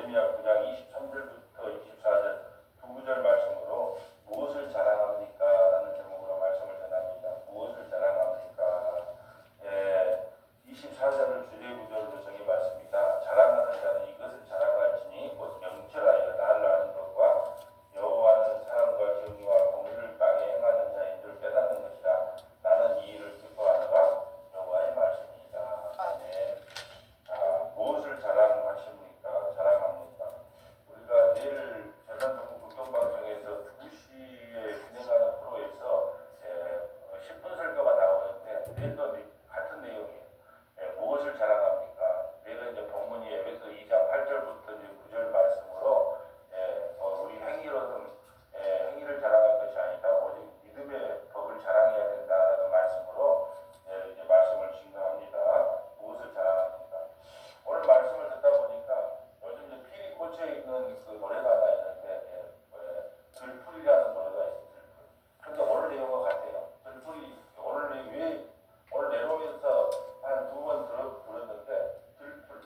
예레미야 9장 23절부터 24절 두 구절 말씀으로 무엇을 자랑합니까? 라는 제목으로 말씀을 전합니다. 무엇을 자랑합니까? 24절을 주제 구절로 정해봤습니다. 자랑하는 자는 이것을 자랑할지니 곧 명철하여 나를 아는 것과 여호와는 사랑과 정의와 공의를 땅에 행하는 자인 줄 깨닫는 것이라. 나는 이 일을 기뻐하노라. 여호와의 말씀이다. 아멘. 무엇을 자랑하십니까? 자랑합니까? 우리가 내일 전남정부 국경방송에서 2시에 진행하는 프로에서 10분 설교가 나오는데 내일도 같은 내용이에요. 무엇을 자랑합니까? 내일은 이제 본문이 에베소 2장 8절부터 이제 9절 말씀으로 우리 행위를 자랑하는 것이 아니라 오직 믿음의 법을 자랑해야 된다는 말씀으로 이제 말씀을 증거합니다. 무엇을 자랑합니까? 오늘 말씀을 듣다 보니까 요즘 이제 필이 꽂혀 있는 그 노래가 하나 있는데 들풀이라는 노래가 있어요. 근데 오늘 내용과 같아요. 들풀이 오늘 오늘 내려오면서 한 두 번 들었는데 들풀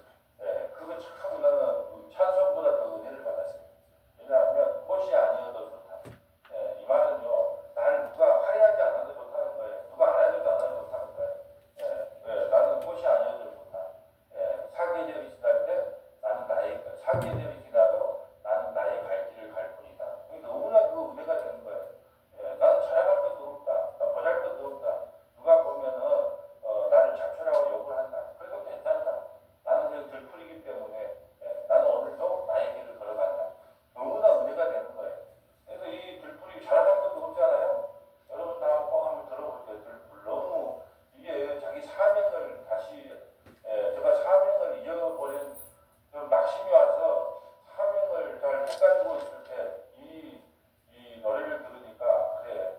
그거 참 나는 찬송보다 더 은혜를 받았어요. 왜냐하면 꽃이 아니어도 좋다. 이 말은요, 나를 누가 화려하지 않아도 좋다는 거예요. 누가 알아줘도 안 해도 좋다는 거예요. 나는 꽃이 아니어도 좋다. 사계절이 지날 때 나는 사계절이 지나도 나는 나의 갈 길을 갈 뿐이다. 너무나 그 은혜가 되는 거예요. 나는 자랑할 것도 없다. 나 보잘 것도 없다. 누가 보면은 나를 자초라고 욕을 한다. 그래도 괜찮다. 나는 그냥 들풀이기 때문에 나는 오늘도 나의 길을 걸어간다. 너무나 은혜가 되는 거예요. 그래서 이 들풀이 자랑할 것도 없잖아요. 여러분 다 꼭 한번 들어볼게요. 들풀 너무 이게 자기 사명을 다시 제가 사명을 잊어버린 낙심이 와서 사명을 잘 헷갈리고 있을 때 이 노래를 들으니까 그래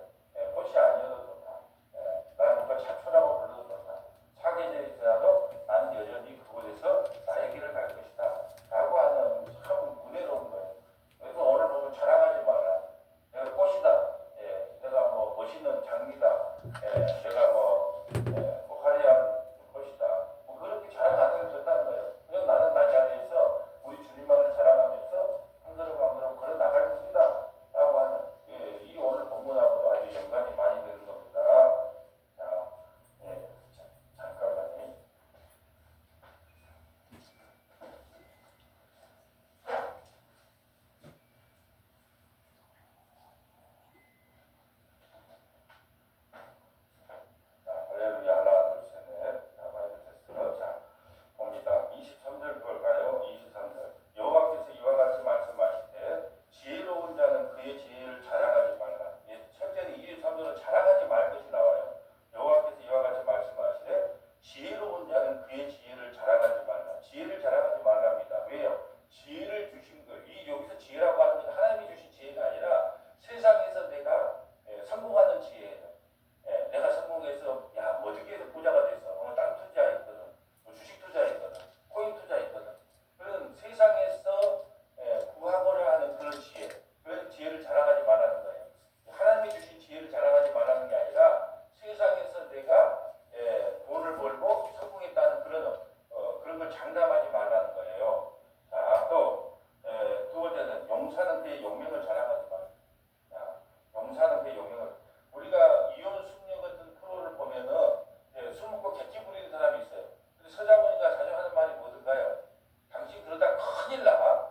꽃이 아니어도 좋다. 나는 누가 차초라고 불러도 좋다. 사계절이 지나도 나는 여전히 그곳에서 나의 길을 갈 것이다. 라고 하는 참 은혜로운 거예요. 그래서 오늘 보면 자랑하지 마라. 내가 꽃이다. 내가 뭐 멋있는 장미다. 내가 뭐 화려한 꽃이다. 뭐 그렇게 자랑 안 해도 된다는 거예요. 그냥 나는 나 자리에서 우리 주님만을 자랑하면서 한 걸음 한 걸음 걸어 나갈 것이다. 라고 하는 이 오늘 본문하고도 아주 연관이 많이 되는 겁니다. 자, 잠깐만요. 할렐루야. 하나, 둘, 셋, 넷. 많이 됐어요. 자, 봅니다. 23절 볼까요? 23절. 여호와께서 이와 같이 말씀하시되 지혜로운 자는 그의 지혜를 자랑하지 말라. 첫째는 23절은 자랑하지 말 것이 나와요. 여호와께서 이와 같이 말씀하시되 지혜로운 자는 그의 지혜를 자랑하지 말라. 지혜를 자랑하지 말랍니다. 왜요? 지혜를 주신 거예요. 여기서 지혜라고 하는 건 하나님이 주신 지혜가 아니라 세상에서 내가 성공하는 지혜예요. 내가 성공해서 뭐 어떻게 해서 부자가 돼서 땅 투자했거든, 주식 투자했거든, 코인 투자했거든. 그런 세상에서 구하고자 하는 그런 지혜, 그런 지혜를 자랑하지 말라는 거예요. 하나님이 주신 지혜를 자랑하지 말라는 게 아니라 세상에서 내가 돈을 벌고 성공했다는 그런 걸 장담하지 말라는 거예요. 자, 또 두 번째는 용사는 그의 용명을 자랑하지 말라. 용사는 그의 용명을. 우리가 이혼 숙녀 같은 프로를 보면은 술 먹고 객기 부리는 사람이 있어요. 근데 서장훈이가 자주 하는 말이 뭐든가요? 당신 그러다 큰일 나.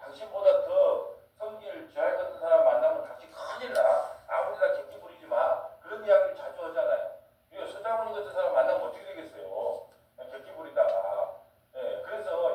당신보다 더 성질 쥐할 같은 사람 만나면 당신 큰일 나. 아무리나 객기 부리지 마. 그런 이야기를 자주 하잖아요. 서장훈이 같은 사람 만나면 어떻게 되겠어요? 객기 부리다가. 그래서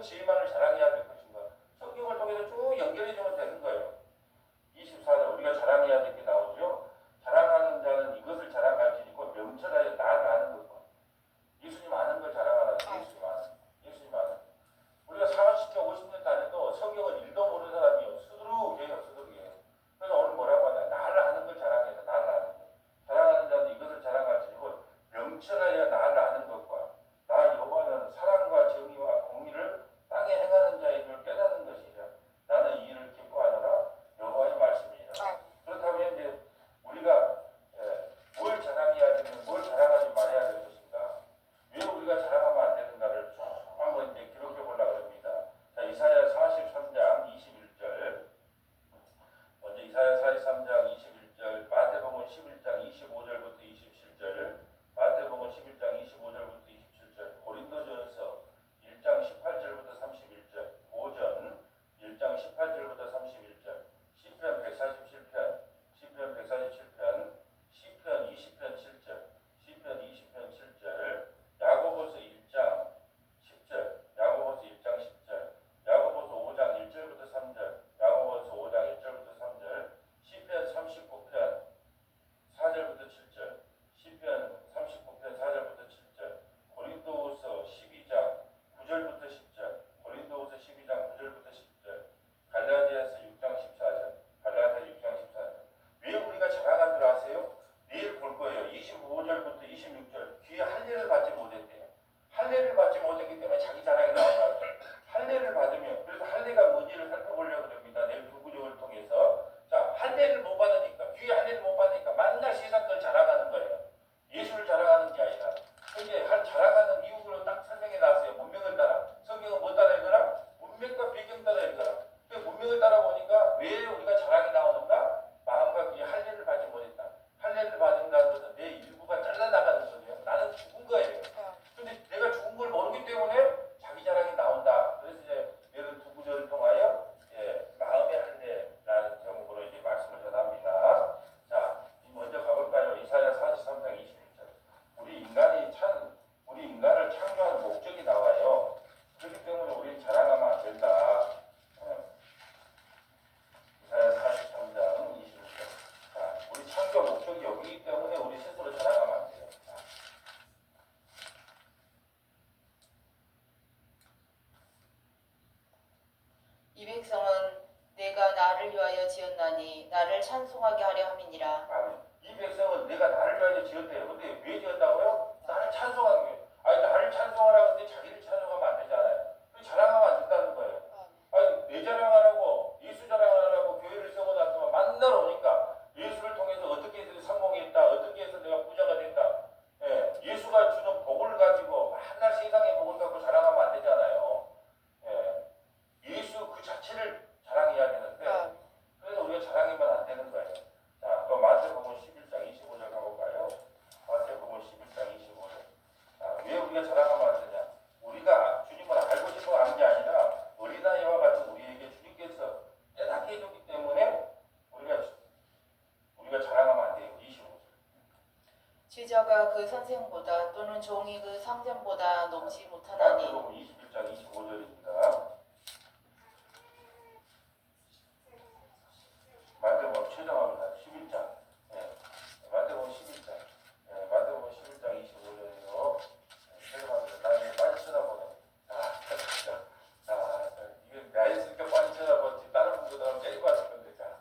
지혜만을 자랑해야 될 것인가. 성경을 통해서 쭉 연결해주면 되는 거예요. 24절 우리가 자랑해야 될 게 나오죠. 자랑하는 자는 이것을 자랑할지 곧 명철하여 나를 아는 것과 예수님 아는 걸 자랑하라. 예수님 아는 우리가 40년 50년 다녀도 성경을 일도 모르는 사람이요 수두룩해요. 그래서 오늘 뭐라고 하냐. 나를 아는 걸 자랑해서 나를 아는 것. 자랑하는 자는 이것을 자랑할지 곧 명철하여 나를 아는 것과 나 여호와는 사랑과 정의와 공의를 땅에 행하는 자의 줄 깨닫는 것이라. 나는 이 일을 기뻐하노라. 여호와의 말씀이니라. 그렇다면 이제 우리가 뭘 자랑해야 되는 뭘 자랑하지 말아야 될 것인가. 왜 우리가 자랑하면 안 되는가를 쭉 한번 이제 기록해 보려고 합니다. 자, 이사야 43장 21절. 먼저 이사야 43장 21절, 마태복음 11장 25절부터 27절, 마태복음 11장 25절부터 27절, 고린도전서 1장 18절부터 31절, 고전 1장 18절부터 31절, 시편 147편, 시편 147편, 시편 20편 7절, 시편 20편 7절, 야고보서 1장 10절, 야고보서 1장 10절, 야고보서 5장 1절부터 3절, 야고보서 5장 1절부터 3절, 시편 39편 4절부터 7절, 시편 39편 4절부터 7절, 고린도후서 12장 9절부터 10절, 고린도후서 12장 9절부터 10절, 갈라디아서 6장 14절, 갈라디아 6장 14절. 왜 우리가 자랑한 줄 아세요? 내일 볼 거예요. 25절부터 26절. 귀에 할례를 받지 못했대요. 할례를 받지 못했기 때문에 자기 자랑이 나오나. 할례를 받으면 그래서 할례가 뭔지를 살펴보려고 합니다. 내일 두 구절을 통해서. 자, 할례를 못 받으니까 귀에 할례를 못 받으니까 만날 세상 걸 자랑하는 거예요. 예수를 자랑하는 게 아니라. 이제 자랑하는 이유를 딱 설명해 놨어요. 문맥을 따라. 성경은 뭐 따라 읽어라? 문맥과 배경 따라 읽어라. 그 문맥을 따라 보니까 왜 우리가 자랑이 나오는가? 마음과 귀에 할례를 받지 못했다. 할례를 받는다는 것은 내 일부가 잘라나가는 거예요. 나는 죽은 거예요. 근데 내가 죽은 걸 모르기 때문에 자기 자랑이 나온다. 그래서 이제 이런 두 구절을 통하여 마음의 할례라는 제목으로 이제 말씀을 전합니다. 자, 먼저 가볼까요? 이사야 43장 21절. 우리 인간을 창조하는 목적이 나와요. 그렇기 때문에 우리는 자랑하면 안 된다. 이사야 43장 21절. 자, 우리 창조 목적이 여기이기 때문에 우리 스스로 자랑하면 안 돼요. 자. 이 백성은 내가 나를 위하여 지었나니 나를 찬송하게 하려 함이니라. 아멘. 이 백성은 내가 나를 위하여 지었대요. 근데 왜 지었다고요? 나를 찬송하는 거예요. 아니, 나를 찬송하라고 하는데 자기를 찬송하면 안 되잖아요. 자랑하면 안 된다는 거예요. 아니, 내 자랑하라고, 예수 자랑하라고 교회를 세워놨더만 만날 오니까 예수를 통해서 어떻게 해서 성공했다, 어떻게 해서 내가 부자가 됐다. 예수가 주는 복을 가지고 만날 세상의 복을 갖고 자랑하면 안 되잖아요. 예수 그 자체를 자랑해야 되는데, 그래서 우리가 자랑하면 안 되는 거예요. 자, 그럼 마태복음 11장 25절 가볼까요? 마태복음 11장 25절. 자, 왜 우리가 자랑하면 안 되냐? 우리가 주님을 알고 싶어 하는 게 아니라 어린아이와 같은 우리에게 주님께서 깨닫게 해줬기 때문에 우리가 자랑하면 안 돼요. 25절. 제자가 그 선생보다 또는 종이 그 상전보다 높지 못하나니. 마태복음 21장 25절입니다. 마태복음 최정합니다. 11장. 마태복음 11장. 마태복음 11장 25절이요. 최정합니다. 나중에 빨리 쳐다보네. 이게 나 있으니까 빨리 쳐다보지. 다른 분보다 하면 제일 봤을 건데. 자.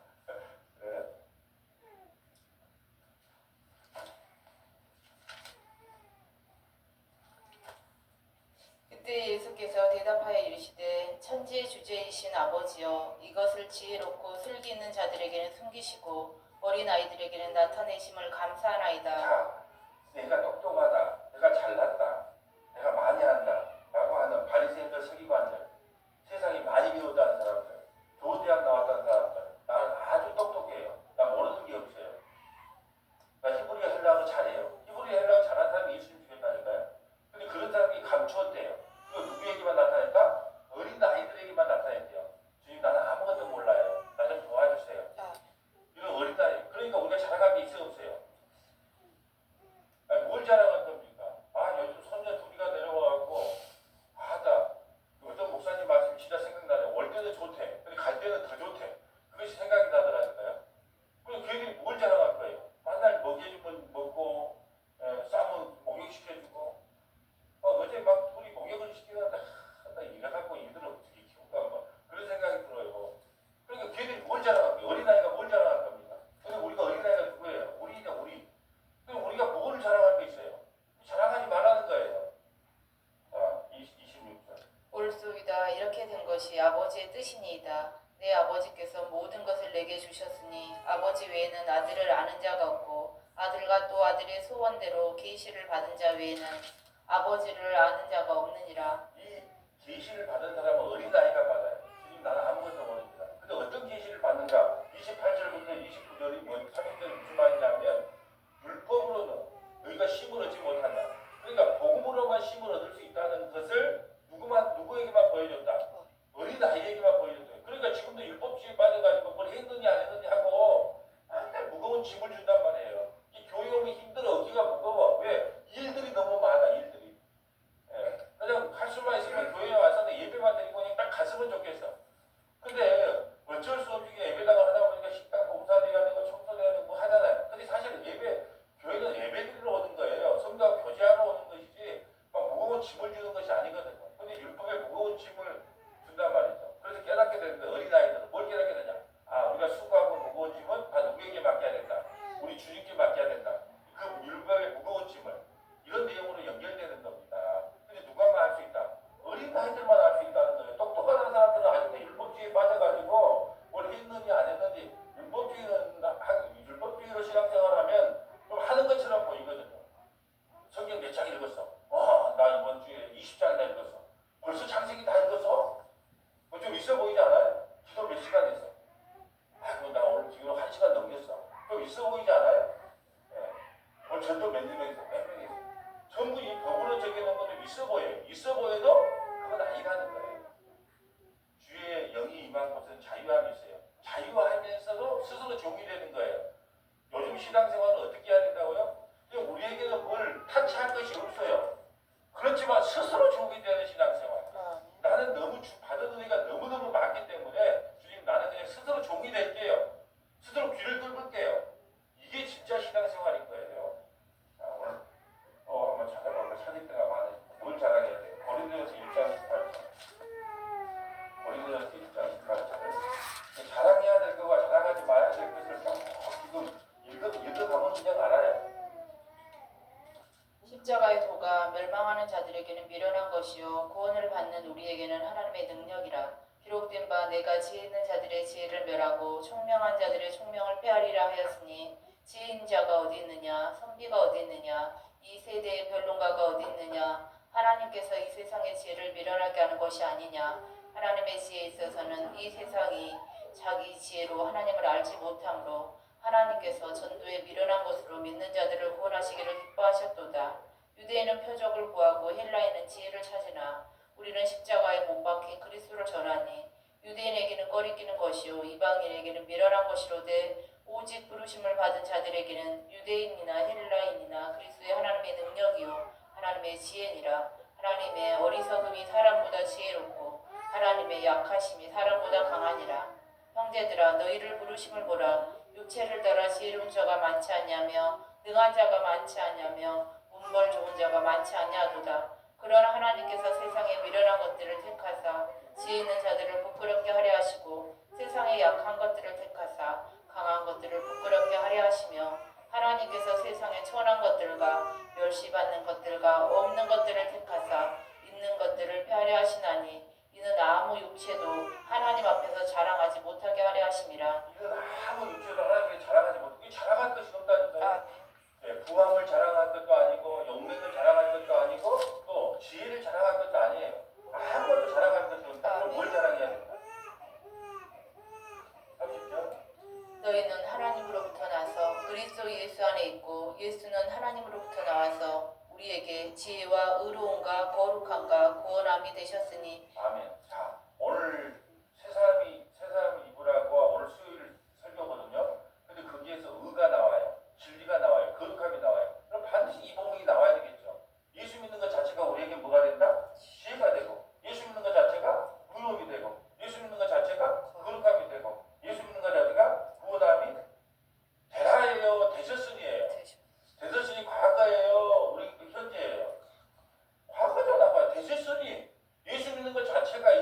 그래. 그때 예수께서 대답하여 이르시되 천지의 주제이신 아버지여 이것을 지혜롭고 슬기 있는 자들에게는 숨기시고 어린아이들에게는 나타내심을 감사하나이다. 자, 내가 똑똑하다. 내가 잘났다. 내가 많이 한다. 라고 하는 바리새인들, 서기관들, 세상에 많이 배웠다는 사람들, 좋은 대학 나왔다는 사람들, 나는 아주 똑똑해요. 나 모르는 게 없어요. 나 히브리어 헬라어 잘해요. 히브리어 헬라어 잘하는 사람이 예수님 죽였다니까요. 근데 그런 사람이 감추었대요. 그거 누구에게만 나타냈다? 어린 아이들에게만 나타냈대요. 주님, 나는 아무것도 몰라요. 나 좀 도와주세요. 이런 어린 아이. 그러니까 우리가 자랑할 게 있어요, 없어요? 아니, 뭘 자랑할 겁니까? 요즘 손녀 둘이가 내려와갖고 보라, 이렇게 된 것이 아버지의 뜻이니이다. 내 아버지께서 모든 것을 내게 주셨으니 아버지 외에는 아들을 아는 자가 없고 아들과 또 아들의 소원대로 계시를 받은 자 외에는 아버지를 아는 자가 없느니라. 이 계시를 받은 사람은 어린아이가 받아요. 주님 나는 아무것도 모릅니다. 근데 어떤 계시를 받는가? 28절부터 29절이 뭐 30절이 무슨 말이냐면 율법으로는 너희가 심을 얻지 못한다. 그러니까 복음으로만 심을 얻을 수 있다는 것을 누구에게만 보여줬다. 어린아이에게만 보여줬다. 그러니까 지금도 율법주의 빠져가지고 뭘 했느니 안 했느니 하고 맨날 무거운 짐을 준단 말이에요. 이 교회 오면 힘들어. 어깨가 무거워. 왜? 일들이 너무 많아. 일들이. 예. 그냥 할 수만 있으면 교회에 와서는 예배만 드리고 그냥 딱 갔으면 좋겠어. 근데 어쩔 수 없이 예배당을 하다 보니까 식당 봉사돼야 되고 청소돼야 되고 뭐 하잖아요. 근데 사실 교회는 예배 드리러 오는 거예요. 성도하고 교제하러 오는 것이지 막 무거운 짐을 주는 것이 아니거든요. 근데 율법에 무거운 짐을 준단 말이죠. 그래서 깨닫게 되는데 어린아이들은 뭘 깨닫게 되냐? 아, 우리가 수고하고 무거운 짐은 다 누구에게 맡겨야 된다. 우리 주님께 맡겨야 된다. 그 율법의 무거운 짐을 이런 내용으로 연결되는 겁니다. 근데 누가만 할 수 있다? 어린아이들만 할 수 있다는 거예요. 똑똑한 사람들은 아직도 율법주의에 빠져가지고 뭘 했는지 안 했는지 율법주의로 신앙생활하면 좀 하는 것처럼 보이거든요. 성경 몇 장 읽었어? 나 이번 주에 20장이나 읽었어. 벌써 창세기 다 읽었어? 뭐 좀 있어 보이지 않아요? 기도 몇 시간 했어? 아이고 나 오늘 지금 1시간 넘겼어. 좀 있어 보이지 않아요? 예. 오늘 전도 몇 명 했어? 몇 명 했어? 전부 이 법으로 적여놓은 것도 있어 보여요. 있어 보여도 그건 아니라는 거예요. 주의 영이 임한 곳은 자유함이 있어요. 자유하면서도 스스로 종이 되는 거예요. 요즘 신앙생활은 어떻게 해야 된다고요? 우리에게는 뭘 타치할 것이 없어요. 그렇지만 스스로 종이 되는 신앙생활. 나는 너무 받은 은혜가 너무너무 많기 때문에 주님 나는 그냥 스스로 종이 될게요. 스스로 귀를 뚫을게요. 이게 진짜 신앙생활인 거예요. 자, 오늘 한번 찾아보면 찾을 때가 많아요. 뭘 자랑해야 돼요? 고린도전서 1장 18절. 고린도전서 1장 18절. 자랑해야 될 거와 자랑하지 말아야 될 것을 지금 읽어가면 그냥 알아요. 십자가의 도가 멸망하는 자들에게는 미련한 것이요 구원을 받는 우리에게는 하나님의 능력이라. 기록된 바 내가 지혜 있는 자들의 지혜를 멸하고 총명한 자들의 총명을 폐하리라 하였으니 지혜인 자가 어디 있느냐 선비가 어디 있느냐 이 세대의 변론가가 어디 있느냐. 하나님께서 이 세상의 지혜를 미련하게 하는 것이 아니냐. 하나님의 지혜에 있어서는 이 세상이 자기 지혜로 하나님을 알지 못함으로 하나님께서 전도에 미련한 것으로 믿는 자들을 구원하시기를 기뻐하셨도다. 유대인은 표적을 구하고 헬라인은 지혜를 찾으나 우리는 십자가에 못 박힌 그리스도를 전하니 유대인에게는 꺼리끼는 것이요 이방인에게는 미련한 것이로되 오직 부르심을 받은 자들에게는 유대인이나 헬라인이나 그리스도의 하나님의 능력이요 하나님의 지혜니라. 하나님의 어리석음이 사람보다 지혜롭고 하나님의 약하심이 사람보다 강하니라. 형제들아 너희를 부르심을 보라. 육체를 따라 지혜로운 자가 많지 아니하며 능한 자가 많지 아니하며 문벌 좋은 자가 많지 아니하도다. 그러나 하나님께서 세상에 미련한 것들을 택하사 지혜 있는 자들을 부끄럽게 하려 하시고 세상에 약한 것들을 택하사 강한 것들을 부끄럽게 하려 하시며 하나님께서 세상에 천한 것들과 멸시받는 것들과 없는 것들을 택하사 있는 것들을 폐하려 하시나니 이는 아무 육체도 하나님 앞에서 자랑하지 못하게 하려 하심이라. 이는 아무 육체도 하나님께 자랑하지 못하고 자랑할 것이 없다니까요. 부함을 자랑할 것도 아니고 용맹을 자랑할 것도 아니고 또 지혜를 자랑할 것도 아니에요. 아무것도 자랑할 것이 없다. 그럼 뭘 자랑해야 된다? 30절. 너희는 하나님으로부터 나서 그리스도 예수 안에 있고 예수는 하나님으로부터 나와서 우리에게 지혜와 의로움과 거룩함과 구원함이 되셨으니. 아멘. 자, 오늘 세 사람이 입으라고 오늘 수요일 설교거든요. 근데 거기에서 의가 나와요. 진리가 나와요. 거룩함이 나와요. 그럼 반드시 이 복음이 나와야 되겠죠. 예수 믿는 것 자체가 우리에게 뭐가 된다? 지혜가 되고, 예수 믿는 것 자체가 의로움이 되고, 예수 믿는 것 자체가 거룩함이 되고, 예수 믿는 것 자체가 구원함이 되라예요. 되셨으니예요. 되셨으니 과거예요. 우리 현재예요. 과거잖아. 되셨으니 예수 믿는 것 자체가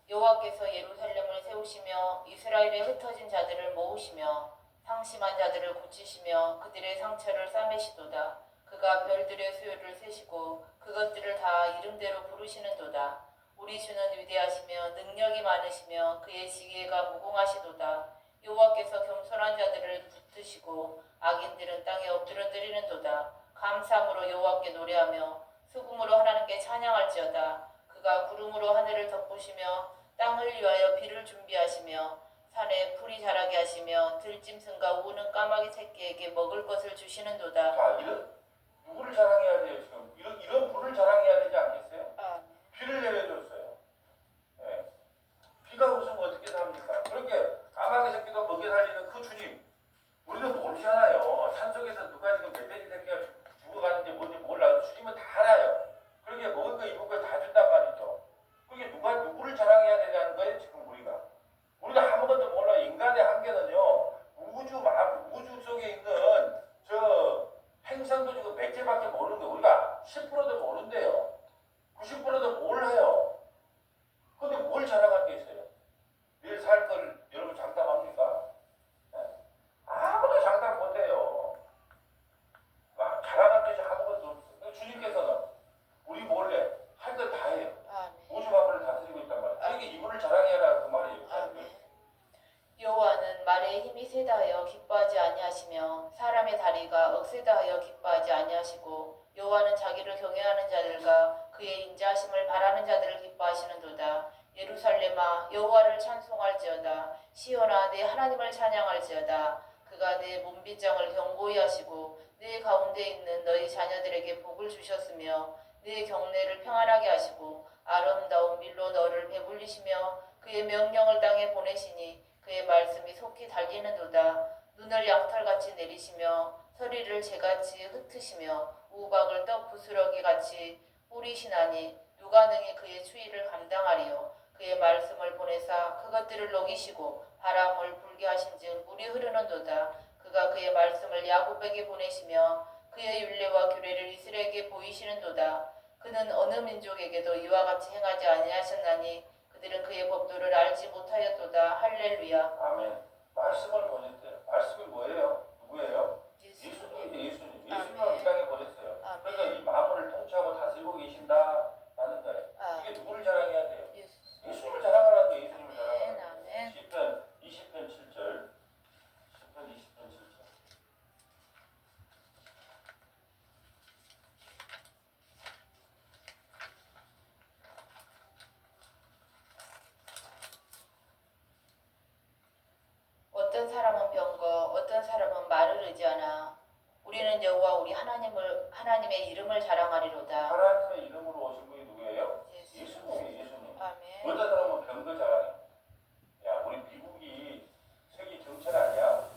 여호와께서 예루살렘을 세우시며 이스라엘의 흩어진 자들을 모으시며 상심한 자들을 고치시며 그들의 상처를 싸매시도다. 그가 별들의 수요를 세시고 그것들을 다 이름대로 부르시는도다. 우리 주는 위대하시며 능력이 많으시며 그의 지혜가 무궁하시도다. 여호와께서 겸손한 자들을 붙드시고 악인들은 땅에 엎드러뜨리는도다. 감사함으로 여호와께 노래하며 수금으로 하나님께 찬양할지어다. 그가 구름으로 하늘을 덮으시며 땅을 위하여 비를 준비하시며 산에 풀이 자라게 하시며 들짐승과 우는 까마귀 새끼에게 먹을 것을 주시는도다. 자, 누구를 자랑해야 돼요? 지금 이런 분을 자랑해야 되지 않겠어요? 비를 내려줬어요. 예. 비가 없으면 어떻게 삽니까? 그렇게 까마귀 새끼도 먹여 살리는 그 주님, 우리는 모르잖아요. 산속에서 누가 지금 멧돼지 새끼가 죽어가는지 뭔지 몰라도 주님은 다 알아요. 그렇게 먹을 거 입을 거 다 준단 말이죠. 그게 누구를 자랑해야 되냐는 거예요. 지금 우리가 아무것도 몰라. 인간의 한계는요, 우주 속에 있는 저 행성도 지금 몇 개밖에 모르는 거예요. 우리가 10%도 모른대요. 90%도 몰라요. 근데 뭘 자랑할 게 있어요? 내일 살 걸 여러분 장담합니까? 네? 아무도 장담 못해요. 자랑할 것이 아무것도 없어요. 주님께서는 우리 몰래 할 걸 다 해요. 우주 만물을 다스리고 있단 말이에요. 그러니까 이분을 자랑해라 그 말이에요. 여호와는 말에 힘이 세다 하여 기뻐하지 아니하시며 사람의 다리가 억세다 하여 기뻐하지 아니하시고 여호와는 자기를 경외하는 자들과 그의 인자하심을 바라는 자들을 기뻐하시는도다. 예루살렘아 여호와를 찬송할지어다. 시온아 내 하나님을 찬양할지어다. 그가 내 문빗장을 견고히 하시고 내 가운데 있는 너희 자녀들에게 복을 주셨으며 내 경내를 평안하게 하시고 아름다운 밀로 너를 배불리시며 그의 명령을 땅에 보내시니 그의 말씀이 속히 달리는도다. 눈을 양털같이 내리시며 서리를 재같이 흩으시며 우박을 떡 부스러기같이 뿌리시나니 누가 능히 그의 추위를 감당하리요. 그의 말씀을 보내사 그것들을 녹이시고 바람을 불게 하신즉 물이 흐르는도다. 그가 그의 말씀을 야곱에게 보내시며 그의 율례와 규례를 이스라엘에게 보이시는도다. 그는 어느 민족에게도 이와 같이 행하지 아니하셨나니 그들은 그의 법도를 알지 못하였도다. 할렐루야. 아멘. 말씀을 보냈대요. 말씀이 뭐예요? 누구예요? 예수님이 예수님을 이 땅에 보냈어요. 그러니까 이 마음을 통치하고 다스리고 계신다라는 거예요. 이게 누구를 자랑해야 돼요? 예수님을 자랑하라는 거예요. 예수님을 자랑하라는 거예요. 시편 20편 7절. 시편 20편 7절. 어떤 사람은 병거, 어떤 사람은 말을 의지하나 우리는 여호와 우리 하나님의 이름을 자랑하리로다. 하나님의 이름으로 오신 분이 누구예요? 예수님이 예수님. 어떤 사람은 병거 자랑해. 야, 우리 미국이 세계 정책 아니야?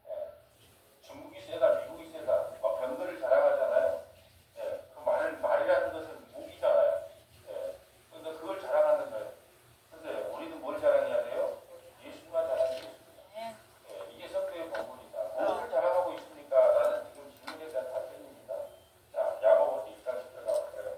예. 중국이 세다, 미국이 세다. 막 병거를 자랑하잖아요. 예. 그 말이라는 것은 무기잖아요. 예. 그러니까 그걸 자랑하는 거예요. 근데 우리는 뭘 자랑해야 돼요? 예수님만 자랑해야 돼요. 예. 이게 성경의 본문이다. 무엇을 자랑하고 있습니까? 라는 지금 질문에 대한 답변입니다. 자, 야고보서 1장 10절 나올까요?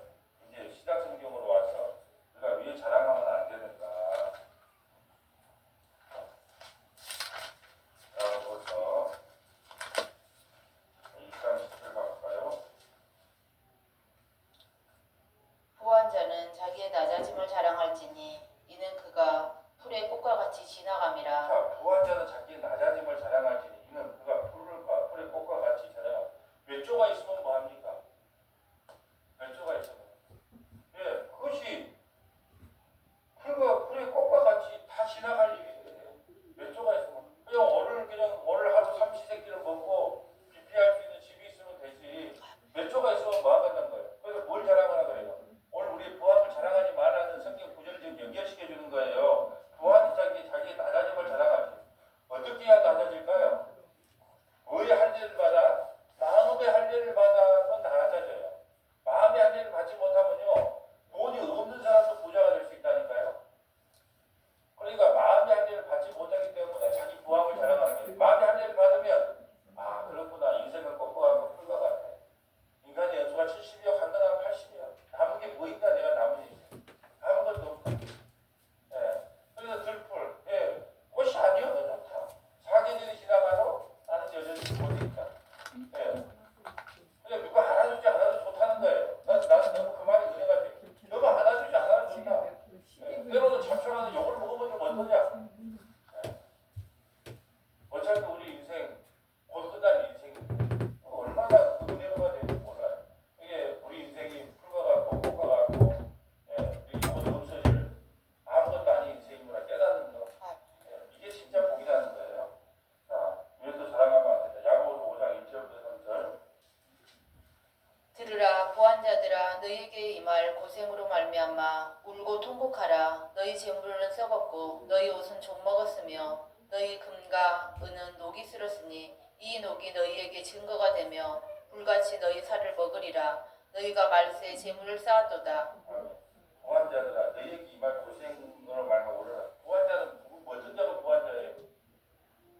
그러냐? 어차피 우리 인생 곧 끝날 인생 얼마나 그 은혜가 될지 몰라요. 이게 우리 인생이 풀과 같고 꽃과 같고 이게 곧 없어질 아무것도 아닌 인생이구나 깨닫는 거. 이게 진짜 복이라는 거예요. 자, 이것도 자랑하면 안 된다. 야고보서 5장 1절부터 3절. 들으라 부한자들아 너희에게 임할 고생으로 말미암아 울고 통곡하라. 너희 재물은 썩었고 너희 옷은 좀 먹었으며 너희 금과 은은 녹이 슬었으니 이 녹이 너희에게 증거가 되며 불같이 너희 살을 먹으리라. 너희가 말세에 재물을 쌓았도다. 부한자들아 너희에게 임할 고생으로 말미암아 오르라. 부한자는 어떤 자가 부한자예요?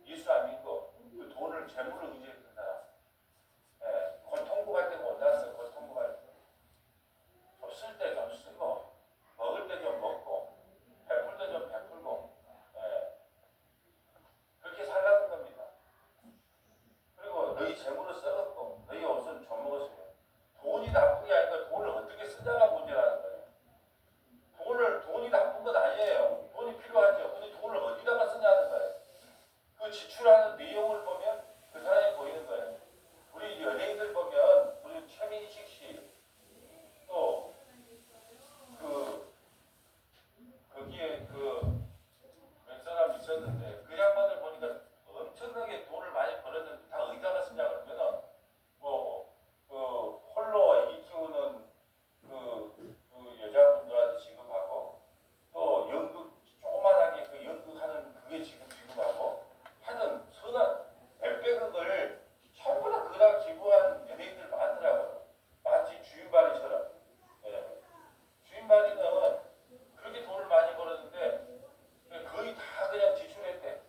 예수 안 믿고 그 돈을 재물을 의지했던 사람. 곧 통곡할 때 못났어요. 곧 통곡할 때. 좀 쓸 때 좀 쓰고 먹을 때 좀 먹고 베풀 때 좀 베풀고 그렇게 살라는 겁니다. 그리고 너희 재물을 썩었고 너희 옷은 좀 먹었으며 돈이 나쁜 게 아니라 돈을 어떻게 쓰냐가 문제라는 거예요. 돈이 나쁜 건 아니에요. 돈이 필요하죠. 근데 돈을 어디다가 쓰냐는 거예요. 그 지출하는 내용을 보면 그 사람이 보이는 거예요. 우리 연예인들 보면 우리 최민식 씨 또 거기에 몇 사람 있었는데 그 양반들 보니까 엄청나게 돈을 많이 벌었는데 다 어디다가 쓰냐 그러면은 홀로 아기 키우는 여자분들한테 지급하고 또 연극 조그만하게 그 연극하는 그게 지급하고 하는 선한 몇백억을 전부 다 그다 기부한 연예인들 많더라고요. 마치 주인발이처럼. 주인발이는 그렇게 돈을 많이 벌었는데 거의 다 그냥 지출했대.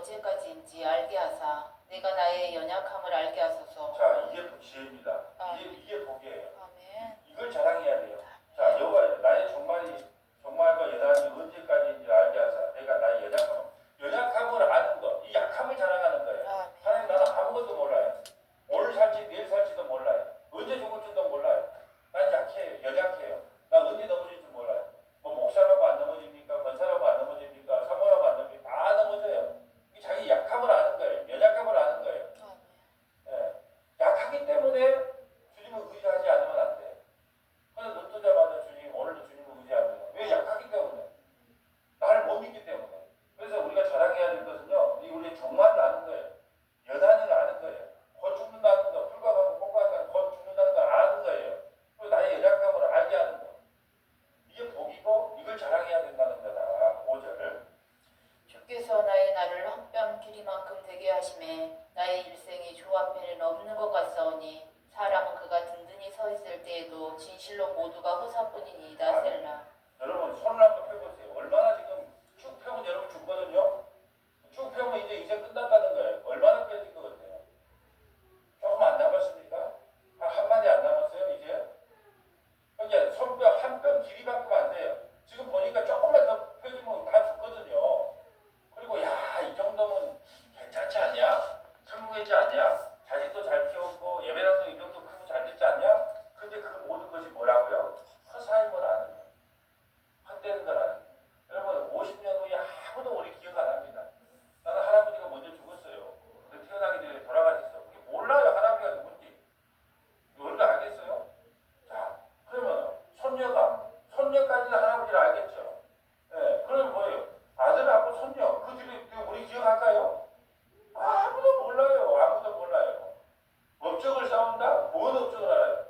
언제까지인지 알게 하사 내가 나의 연약함을 알게 하소서. 자, 이게 지혜입니다. 아멘. 이게 복이에요. 아멘. 이걸 자랑해야 돼요. 자, 여호와 나의 종말과 여단이 언제까지인지 알게 하사 내가 나의 연약함을 아는 것, 이 약함을 자랑하는 거예요. 아멘. 하나님, 나는 아무것도 몰라요. 오늘 살지 내일 살지도 몰라요. 언제 죽을지도 몰라요. 난 약해요. 연약해요. 난 언제 넘어질지 몰라요. 뭐 목사라고 안 넘어집니까? 권사라고 안 넘어집니까? 사모라고 안 넘어집니까? 다 넘어져요. 이 자기 약함을 아는 거예요. 연약함을 아는 거예요. 예. 약하기 때문에 주님을 의지하지 않으면 안 돼. 그래서 눈 뜨자마자 주님, 오늘도 주님을 의지하는 거예요. 왜? 약하기 때문에. 나를 못 믿기 때문에. 그래서 우리가 자랑해야 될 것은요, 이 우리의 종말을 아는 거예요. 여단을 아는 거예요. 곧 죽는다는 거, 불과 가고 곧 죽는다는 걸 아는 거예요. 그리고 나의 연약함을 알게 하는 거. 이게 복이고 이걸 자랑해야 된다는 거다. 5절. 주께서 나의 날을 헛변 길이만큼 되게 하심에 나의 일생이 주 앞에는 없는 것 같사오니 사람은 그가 든든히 서 있을 때에도 진실로 모두가 허사뿐이니이다. 셀라. 여러분 손을 한번 펴보세요. 얼마나 지금 쭉 펴면 여러분 죽거든요. 쭉 펴면 이제 인생 끝났다는 거예요. 얼마나 펴질 것 같아요? 조금 안 남았습니까? 한마디 안 남았어요 이제? 그러니까 손뼉 한 뼘 길이밖에 안 돼요. 지금 보니까 조금만 더 펴지면 다 죽거든요. 그리고 야, 이 정도면 괜찮지 않냐? 성공했지 않냐? 자식도 잘 키웠고 예배당도 이 정도 크고 잘 됐지 않냐? 근데 그 모든 것이 뭐라고요? 허사임을 아는 거예요. 헛되는 걸 아는 거예요. 여러분 50년 후에 아무도 우리 기억 안 합니다. 나는 할아버지가 먼저 죽었어요. 태어나기 전에 돌아가셨어요. 몰라요 할아버지가 누군지. 이걸 알겠어요? 자, 그러면 손녀까지는 할아버지를 알겠죠. 예, 그러면 뭐예요? 아들하고 손녀, 그 뒤에 우리 기억할까요? 아무도 몰라요. 아무도 몰라요. 업적을 쌓은다? 뭔 업적을 알아요?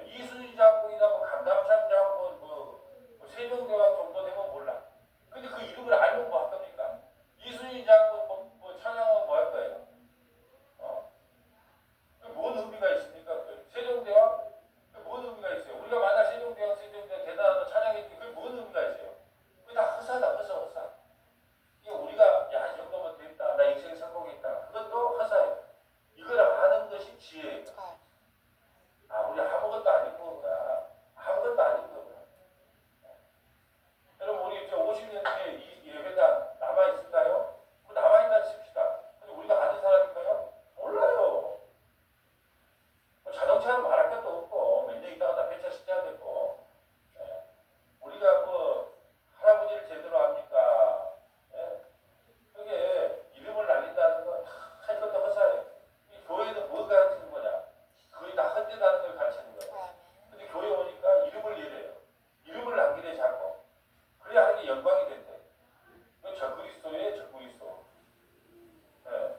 이순신 장군이나 뭐 감담산 장군, 세종대왕 정도 되면 몰라. 근데 그 이름을 알면 뭐 할 겁니까? 이순신 장군 뭐 찬양하면 뭐 할 거예요? 뭔 의미가 있습니까? 세종대왕? 뭔 의미가 있어요? 우리가 만약 세종대왕 대단하다 찬양했지, 그게 뭔 의미가 있어요? 그게 다 허사다, 허사. 이게 우리가, 야, 이 정도면 됐다. 나 인생 성공했다. 그것도 허사예요. 이걸 아는 것이 지혜예요. 우리 아무것도 아닌 거구나. 아무것도 아닌 거구나. 여러분, 우리 이제 50년 뒤에 이 예배당 남아있을까요? 남아있다 칩시다. 근데 우리가 아는 사람일까요? 몰라요. 자동차는 말할 것도 없고, 몇 년 있다가 다 폐차시켜야 되고, 우리가 할아버지를 제대로 합니까? 그게 이름을 날린다는 건 할 것도 허사예요. 이 교회는 뭐 가르치는 거냐? 거의 다 헛되다는 걸 가르치는 거예요. 근데 교회 오니까 이름을 예래요. 이름을 남기래 자꾸. 그래야 하는 게 영광이 된대. 적그리스도예요, 적그리스도.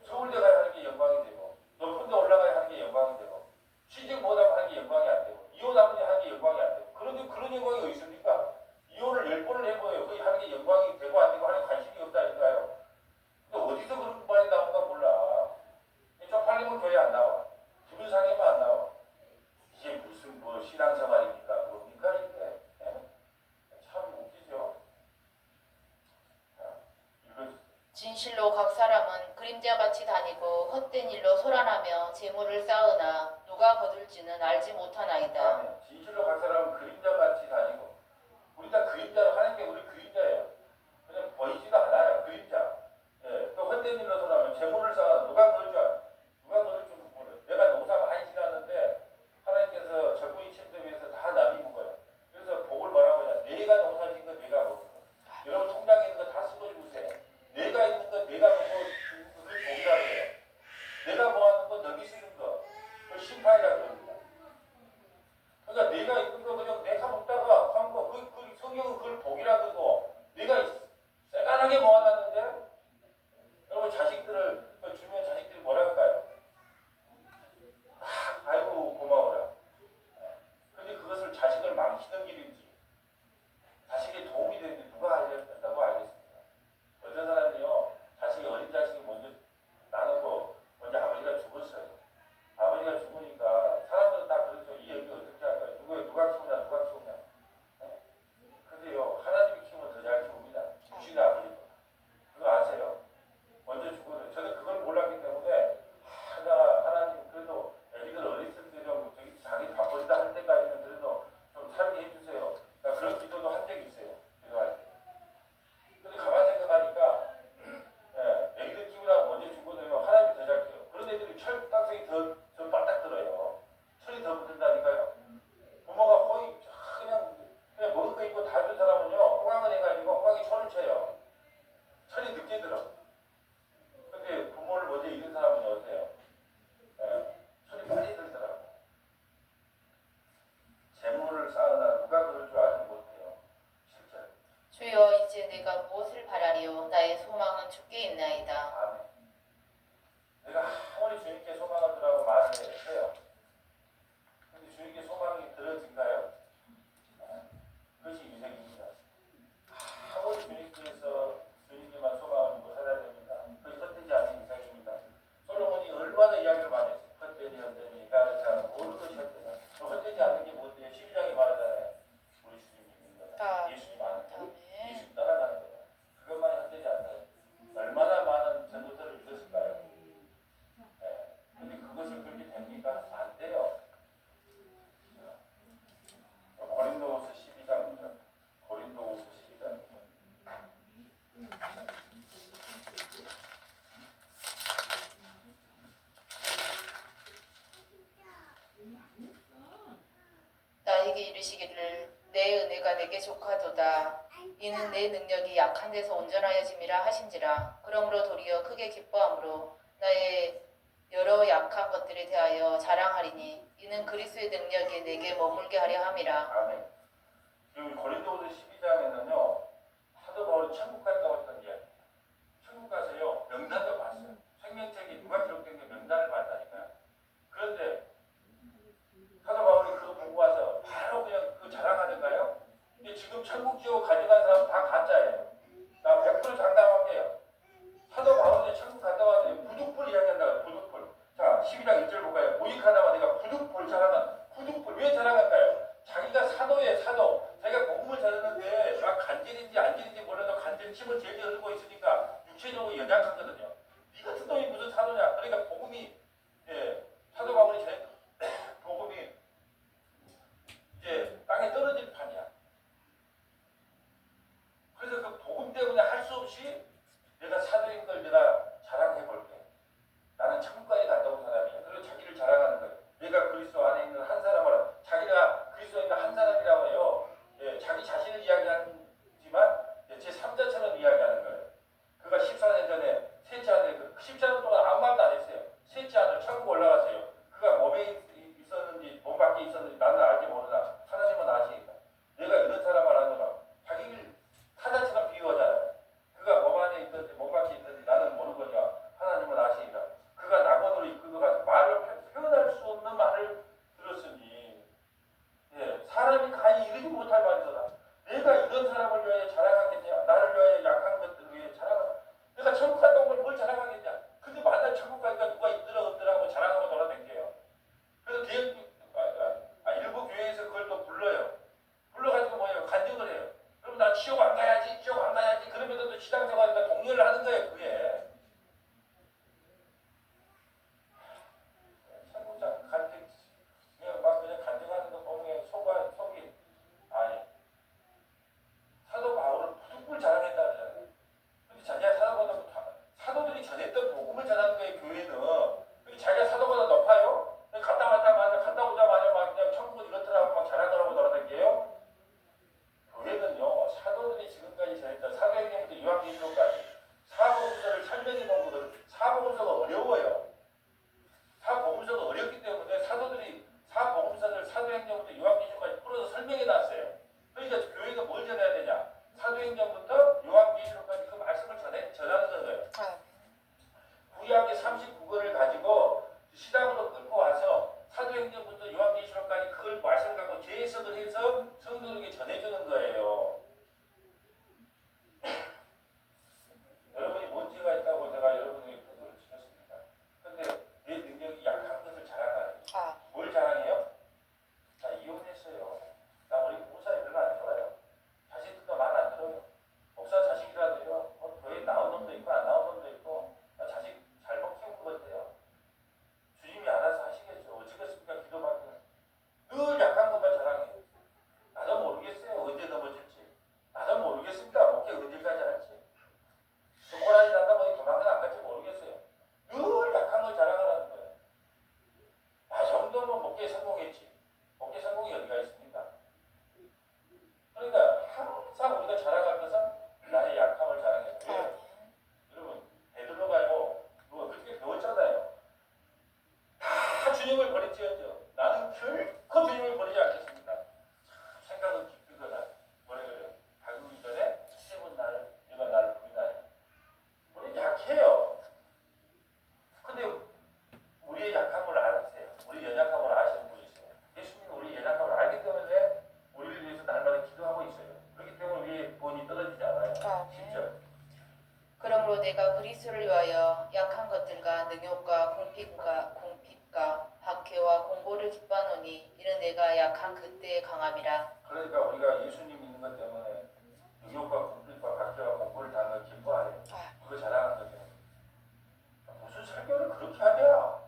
서울대 가야 하는 게 영광이 되고, 높은 데 올라가야 하는 게 영광이 되고, 취직 못하면 하는 게 영광이 안 되고, 이혼하면 하는 게 영광이 안 되고. 그런데 그런 영광이 어디 있습니까? 이혼을 10번을 해보여요. 거기 하는 게 영광이 되고 안 되고 하는 관심이 없다니까요. 근데 어디서 그런 말이 나온가 몰라. 쪽팔리면 교회 안 나와. 기분 상하면 안 나와. 이게 무슨 신앙생활입니까? 뭡니까 이게? 참 웃기죠. 진실로 각 사람은 그림자같이 다니고 헛된 일로 소란하며 재물을 쌓으나 누가 거둘지는 알지 못하나이다. 진실로 각 사람은 그림자같이 다니고, 우리 다 그림자로 하는 게 우리 그림자예요. 그냥 보이지도 않아요. 그림자. 또 헛된 일로 소란하면 재물을 쌓아 누가 거둘 줄 알아? 누가 거둘 줄 몰라요. 내가 농사 많이 지났는데 하나님께서 적군이 침대위에서 다 남이 먹어요. 그래서 복을 뭐라고 하냐? 내가 농사 지은 거 내가 먹고, 여러분 통장에 있는 거 다 쓰고 주세요. 내가 있는 거 내가 먹고 그게 복이라고 해요. 내가 모아놓은 거 너기 쓰는 거, 그 심판이라고 합니다. 그러니까 내가 있는 거 그냥 내가 먹다가 한 거, 그 성경은 그걸 복이라 그러고, 내가 세간하게 모아놨는데, 여러분 자식들을 주면 자식들이 뭐라 할까요? 아이고 고마워라. 근데 그것을 자식을 망치는 길인지, 자식에 도움이 되는지 누가 알려준다고 알겠습니다. 어떤 사람이요, 어린 자식이 먼저 나누고, 먼저 아버지가 죽었어요. 아버지가 죽으니까 사람들은 다 그렇죠. 이 얘기 어떻게 할까요? 누가 키우냐. 근데요, 하나님이 키우면 더 잘 키웁니다. 주신 아버지가. 나의 소망은 주께 있나이다. 아멘. 내가 아무리 주님께 소망을 두라고 말을 해요. 근데 주님께 소망이 들어진가요? 그것이 인생입니다. 아무리 주님께만 소망을 두고 살아야 됩니다. 그것이 헛되지 않은 인생입니다. 솔로몬이 얼마나 이야기를 많이 했어요. 헛되니 헛되니 나를 잘 모르는 것이 헛되냐. 헛되지 않는 게 뭔데요? 12장에 말하잖아요. 우리 주님입니다. 예수님 아는 거. 예수님 따라가는 거예요. 그것만이 헛되지 않아요. 얼마나 많은 전도들을 믿었을까요? 네. 근데 그것을 그렇게 됩니까? 안 돼요. 고린도후서 12장입니다. 고린도후서 12장입니다. 나에게 이르시기를 내 은혜가 내게 족하도다. 이는 내 능력이 약한 데서 온전하여짐이라 하신지라. 그러므로 도리어 크게 기뻐함으로 나의 여러 약한 것들에 대하여 자랑하리니 이는 그리스도의 능력이 내게 머물게 하려 함이라. 아멘. 그리고 고린도후서 12장에는요. 사도 바울이 천국 갔다 왔던 이야기. 천국 가서요. 명단도 봤어요. 생명책이 누가 기록된 게 명단을 봤다니까요. 그런데 사도 바울이 그거 보고 와서 바로 그냥 그 자랑하던가요? 근데 지금 천국 지옥 가져간 사람 다 가짜예요. 나 100% 장담할게요. 사도 바울이 천국 갔다 왔더니 부득불 이야기한다. 부득불. 자, 12장 1절 볼까요? 모익하다가 내가 부득불 자랑한. 부득불 왜 자랑할까요? 자기가 사도예요. 사도. 자기가 복음을 전했는데 막 간질인지 안질인지 몰라도 간질 침을 제일 흘리고 있으니까 육체적으로 연약하거든요. 이 같은 놈이 무슨 사도냐? 그러니까 복음이 사도 바울이 전했던 복음이 이제 땅에 떨어질 판이야. 그래서 그 복음 때문에 할 수 없이 내가 사도인 걸 내가 자랑해 볼게. 나는 천국까지 갔다 온 사람이야. 그리고 자기를 자랑하는 거예요. 내가 그리스도 안에 있는 한 사람을 자기가 그리스도에 있는 한 사람이라고 해요. 자기 자신을 이야기하지만 제 3자처럼 이야기하는 거예요. 그가 14년 전에 셋째 아들 14년 동안 아무 말도 안 했어요. 셋째 아들 천국 올라갔어요. 그가 몸에 있었는지 몸 밖에 있었는지 나는 알지 모르나 하나님은 아시니까. 내가 이런 사람을 아노라. 자기를 타자처럼 비유하잖아요. 그가 몸 안에 있든지 몸 밖에 있든지 나는 모르거니와 하나님은 아시니까. 그가 낙원으로 이끌어가서 표현할 수 없는 말을 들었으니 사람이 가히 이르지 못할 말이더라. 내가 이런 사람을 위하여 자랑하겠냐? 나를 위하여 약한 것들을 위해 자랑하라. 내가 천국 갔다 온 걸 뭘 자랑하겠냐? 근데 만날 천국 가니까 누가 있더라 없더라 하고 자랑하고 돌아다녀요. 그래서 일부 교회에서 그걸 또 불러요. 불러가지고 뭐예요? 간증을 해요. 그럼 나 지옥 안 가야지, 지옥 안 가야지. 그러면서 또 신앙생활과 동료를 하는 거예요, 그게. 천국장 간증, 그냥 간증하는 거 보면 속이, 아니, 사도 바울은 부득불 자랑했다 그러잖아요. 근데 자기가 사도들이 전했던 복음을 전하는 거예요, 교회는. 근데 자기가 사도보다 높아요? 갔다 오자마자 막 그냥 천국은 이렇더라고 막 자랑하라고 돌아다녀요. 교회는요, 사도들이 지금까지 전했던 사도행전부터 요한계시록까지 사도들은 그러므로 내가 그리스도를 위하여 약한 것들과 능욕과 궁핍과 박해와 공고를 기뻐하노니 이는 내가 약한 그때의 강함이라. 그러니까 우리가 예수님 믿는 것 때문에 능욕과 궁핍과 박해와 공고를 당하는 기뻐하래. 그거 자랑하는 거죠. 무슨 설교를 그렇게 하냐?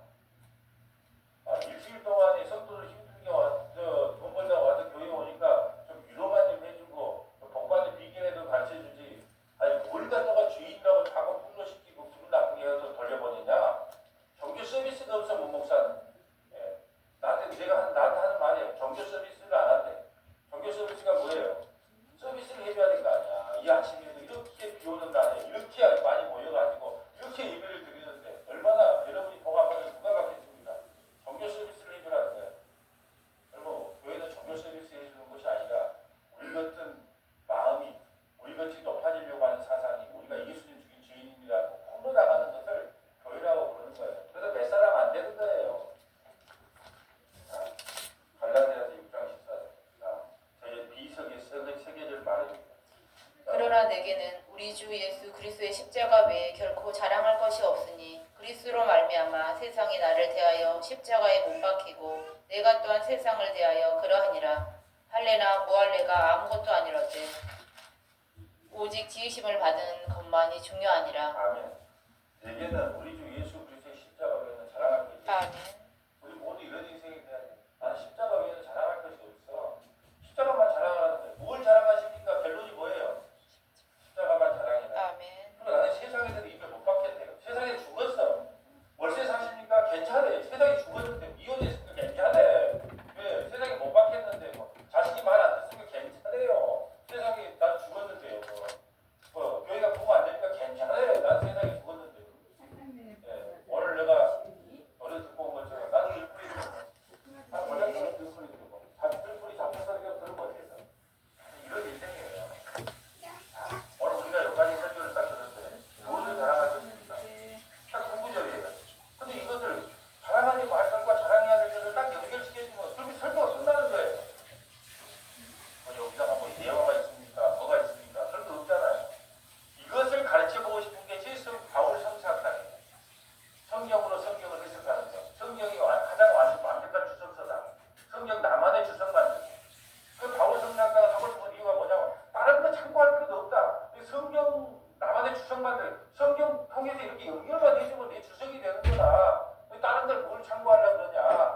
일주일 동안에 성도들 힘들게 돈 벌다 와서 교회 오니까 좀 위로만 좀 해주고 복받는 비결에도 가르쳐주지. 아니 뭘 갖다가 주인이라고 자꾸 폭로시키고 기분 나쁘게 해서 돌려보내냐? 종교 서비스가 없어 문 목사는. 예. 나한테 하는 말이에요. 종교 서비스를 안 한대. 종교 서비스가 뭐예요? 서비스를 해줘야 될 거 아니야. 이 아침에도 이렇게 비 오는 날에 이렇게 많이 모여가지고 이렇게 예배를 드리는데 얼마나 여러분이 복 앞에 누가 받겠습니까? 종교 서비스를 해주라는 거예요. 그리고 교회는 종교 서비스 해주는 것이 아니라 우리 같은 마음이 우리 같이 높아지려고 하는 사상이 우리가 예수님 죽인 죄인이라고 폭로나가는 것을 교회라고 부르는 거예요. 그래서 몇 사람 안 되는 거예요. 갈라디아서 6장 14절. 저희 비석의 세계를 말해줍니다. 그러나 내게는 우리 주 예수 그리스도의 십자가 외에 결코 자랑할 것이 없으니 그리스도로 말미암아 세상이 나를 대하여 십자가에 못 박히고 내가 또한 세상을 대하여 그러하니라. 할례나 무할례가 아무것도 아니로되 오직 지으심을 받은 것만이 중요하니라. 아멘. 내게는 우리 주 예수 그리스도의 십자가 외에는 자랑할 것이 없어. 아멘. 우리 모두 이런 인생이 돼야 돼. 나는 십자가 외에는 자랑할 것이 없어. 십자가만 자랑하는데 뭘 자랑하십니까? 결론이 뭐예요? 십자가만 자랑이라. 아멘. 그리고 나는 세상에서 입에 못 박혔대요. 세상에 죽었어. 월세 사십니까? 괜찮아요. 세상에 죽었는데 이혼했으니까 괜찮아요. 왜? 세상에 못 박혔는데 자식이 말 안 듣으니까 괜찮아요. 세상에 난 죽었는데요. 교회가 보면 안 되니까 괜찮아요. 난 세상에 죽었는데. 예. 오늘 내가 노래 듣고 온 것처럼 나는 일뿌리 듣고 원래 저는 들뿌리 듣고 들뿌리 잡혀서 들으면 어떻겠어? 이런 인생이에요. 오늘 우리가 여기까지 설교를 딱 들었어요. 무엇을 자랑할 것입니까? 딱 궁구절이에요. 근데 이것을 자랑하는 말씀과 자랑해야 될 것을 딱 연결시켜주면 그럼 설교가 끝나는 거예요. 여기다가 뭐 예화가 있습니까? 뭐가 있습니까? 그런 거 없잖아요. 이것을 가르쳐보고 싶은 게 바울 성사학당이에요. 성경으로 성경을 해석하는 거. 성경이 가장 완벽한 주석서다. 성경 나만의 주석 만들기. 그 바울 성사학당을 하고 싶은 이유가 뭐냐면 다른 거 참고할 필요도 없다. 성경 나만의 주석 만들기. 성경 통해서 이렇게 연결만 해주면 내 주석이 되는 거다. 다른 걸 뭘 참고하려고 그러냐.